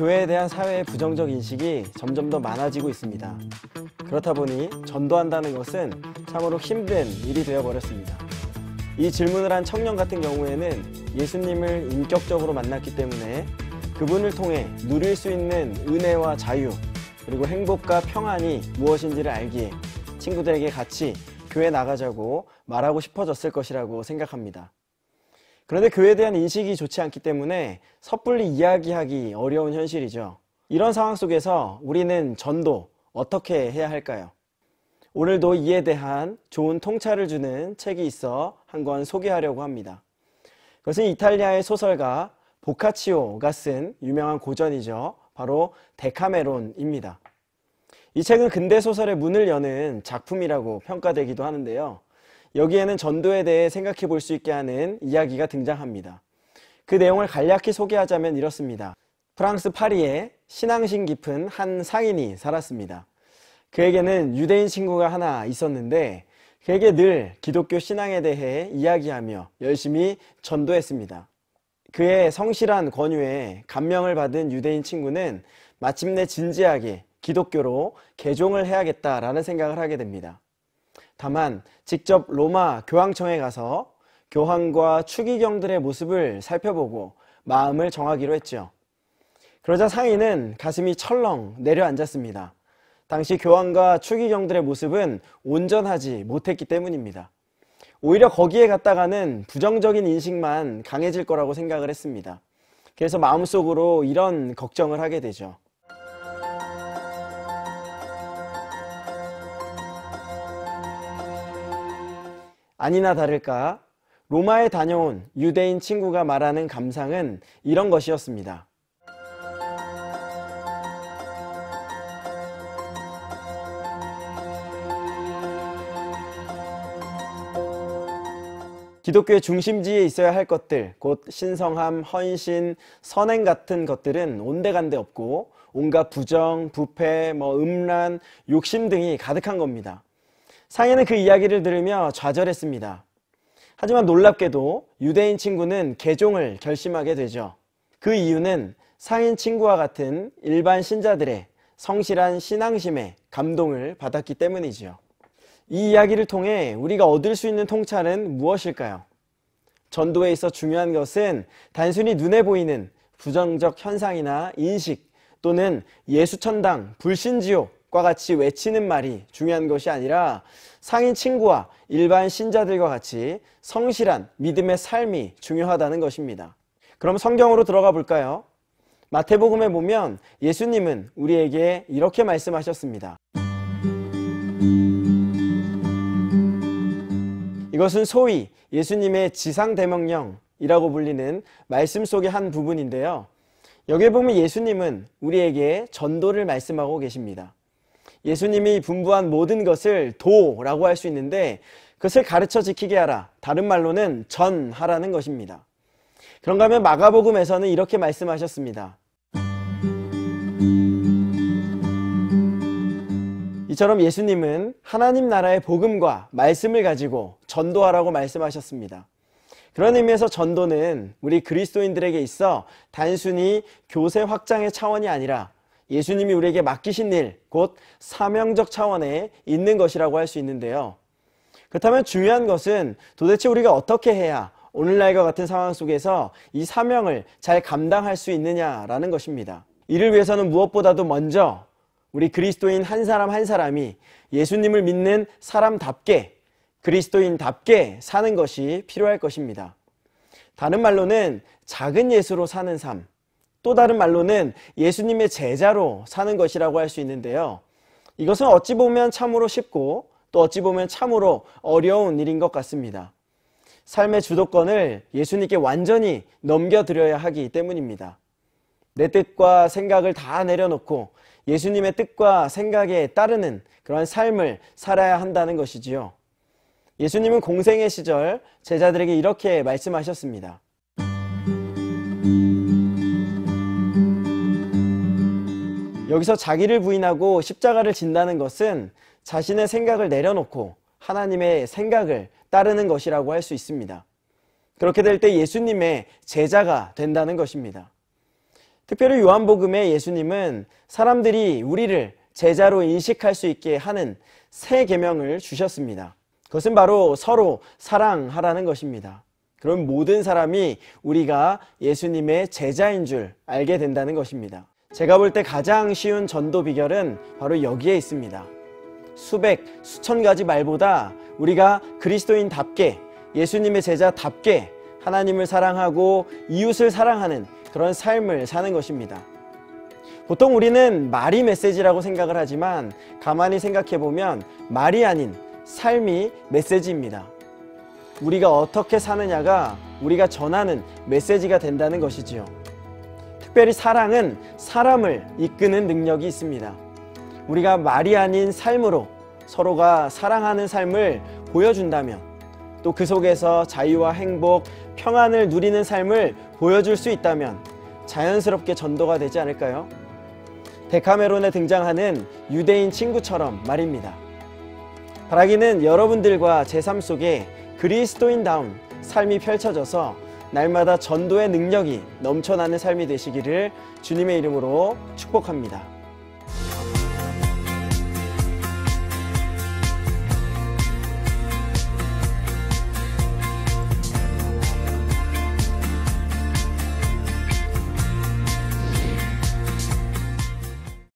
교회에 대한 사회의 부정적 인식이 점점 더 많아지고 있습니다. 그렇다 보니 전도한다는 것은 참으로 힘든 일이 되어버렸습니다. 이 질문을 한 청년 같은 경우에는 예수님을 인격적으로 만났기 때문에 그분을 통해 누릴 수 있는 은혜와 자유, 그리고 행복과 평안이 무엇인지를 알기에 친구들에게 같이 교회 나가자고 말하고 싶어졌을 것이라고 생각합니다. 그런데 교회에 대한 인식이 좋지 않기 때문에 섣불리 이야기하기 어려운 현실이죠. 이런 상황 속에서 우리는 전도 어떻게 해야 할까요? 오늘도 이에 대한 좋은 통찰을 주는 책이 있어 한 권 소개하려고 합니다. 그것은 이탈리아의 소설가 보카치오가 쓴 유명한 고전이죠. 바로 데카메론입니다. 이 책은 근대 소설의 문을 여는 작품이라고 평가되기도 하는데요. 여기에는 전도에 대해 생각해 볼 수 있게 하는 이야기가 등장합니다. 그 내용을 간략히 소개하자면 이렇습니다. 프랑스 파리에 신앙심 깊은 한 상인이 살았습니다. 그에게는 유대인 친구가 하나 있었는데 그에게 늘 기독교 신앙에 대해 이야기하며 열심히 전도했습니다. 그의 성실한 권유에 감명을 받은 유대인 친구는 마침내 진지하게 기독교로 개종을 해야겠다라는 생각을 하게 됩니다. 다만 직접 로마 교황청에 가서 교황과 추기경들의 모습을 살펴보고 마음을 정하기로 했죠. 그러자 상인은 가슴이 철렁 내려앉았습니다. 당시 교황과 추기경들의 모습은 온전하지 못했기 때문입니다. 오히려 거기에 갔다가는 부정적인 인식만 강해질 거라고 생각을 했습니다. 그래서 마음속으로 이런 걱정을 하게 되죠. 아니나 다를까 로마에 다녀온 유대인 친구가 말하는 감상은 이런 것이었습니다. 기독교의 중심지에 있어야 할 것들, 곧 신성함, 헌신, 선행 같은 것들은 온데간데 없고 온갖 부정, 부패, 음란, 욕심 등이 가득한 겁니다. 상인은 그 이야기를 들으며 좌절했습니다. 하지만 놀랍게도 유대인 친구는 개종을 결심하게 되죠. 그 이유는 상인 친구와 같은 일반 신자들의 성실한 신앙심에 감동을 받았기 때문이지요. 이 이야기를 통해 우리가 얻을 수 있는 통찰은 무엇일까요? 전도에 있어 중요한 것은 단순히 눈에 보이는 부정적 현상이나 인식 또는 예수천당, 불신지옥과 같이 외치는 말이 중요한 것이 아니라 상인 친구와 일반 신자들과 같이 성실한 믿음의 삶이 중요하다는 것입니다. 그럼 성경으로 들어가 볼까요? 마태복음에 보면 예수님은 우리에게 이렇게 말씀하셨습니다. 이것은 소위 예수님의 지상대명령이라고 불리는 말씀 속의 한 부분인데요. 여기에 보면 예수님은 우리에게 전도를 말씀하고 계십니다. 예수님이 분부한 모든 것을 도라고 할 수 있는데 그것을 가르쳐 지키게 하라. 다른 말로는 전하라는 것입니다. 그런가 하면 마가복음에서는 이렇게 말씀하셨습니다. 이처럼 예수님은 하나님 나라의 복음과 말씀을 가지고 전도하라고 말씀하셨습니다. 그런 의미에서 전도는 우리 그리스도인들에게 있어 단순히 교세 확장의 차원이 아니라 예수님이 우리에게 맡기신 일, 곧 사명적 차원에 있는 것이라고 할 수 있는데요. 그렇다면 중요한 것은 도대체 우리가 어떻게 해야 오늘날과 같은 상황 속에서 이 사명을 잘 감당할 수 있느냐라는 것입니다. 이를 위해서는 무엇보다도 먼저 우리 그리스도인 한 사람 한 사람이 예수님을 믿는 사람답게, 그리스도인답게 사는 것이 필요할 것입니다. 다른 말로는 작은 예수로 사는 삶, 또 다른 말로는 예수님의 제자로 사는 것이라고 할 수 있는데요. 이것은 어찌 보면 참으로 쉽고 또 어찌 보면 참으로 어려운 일인 것 같습니다. 삶의 주도권을 예수님께 완전히 넘겨드려야 하기 때문입니다. 내 뜻과 생각을 다 내려놓고 예수님의 뜻과 생각에 따르는 그러한 삶을 살아야 한다는 것이지요. 예수님은 공생의 시절 제자들에게 이렇게 말씀하셨습니다. 여기서 자기를 부인하고 십자가를 진다는 것은 자신의 생각을 내려놓고 하나님의 생각을 따르는 것이라고 할 수 있습니다. 그렇게 될 때 예수님의 제자가 된다는 것입니다. 특별히 요한복음에 예수님은 사람들이 우리를 제자로 인식할 수 있게 하는 새 계명을 주셨습니다. 그것은 바로 서로 사랑하라는 것입니다. 그럼 모든 사람이 우리가 예수님의 제자인 줄 알게 된다는 것입니다. 제가 볼 때 가장 쉬운 전도 비결은 바로 여기에 있습니다. 수백, 수천 가지 말보다 우리가 그리스도인답게, 예수님의 제자답게 하나님을 사랑하고 이웃을 사랑하는 그런 삶을 사는 것입니다. 보통 우리는 말이 메시지라고 생각을 하지만 가만히 생각해 보면 말이 아닌 삶이 메시지입니다. 우리가 어떻게 사느냐가 우리가 전하는 메시지가 된다는 것이지요. 특별히 사랑은 사람을 이끄는 능력이 있습니다. 우리가 말이 아닌 삶으로 서로가 사랑하는 삶을 보여준다면, 또 그 속에서 자유와 행복, 평안을 누리는 삶을 보여줄 수 있다면 자연스럽게 전도가 되지 않을까요? 데카메론에 등장하는 유대인 친구처럼 말입니다. 바라기는 여러분들과 제 삶 속에 그리스도인다운 삶이 펼쳐져서 날마다 전도의 능력이 넘쳐나는 삶이 되시기를 주님의 이름으로 축복합니다.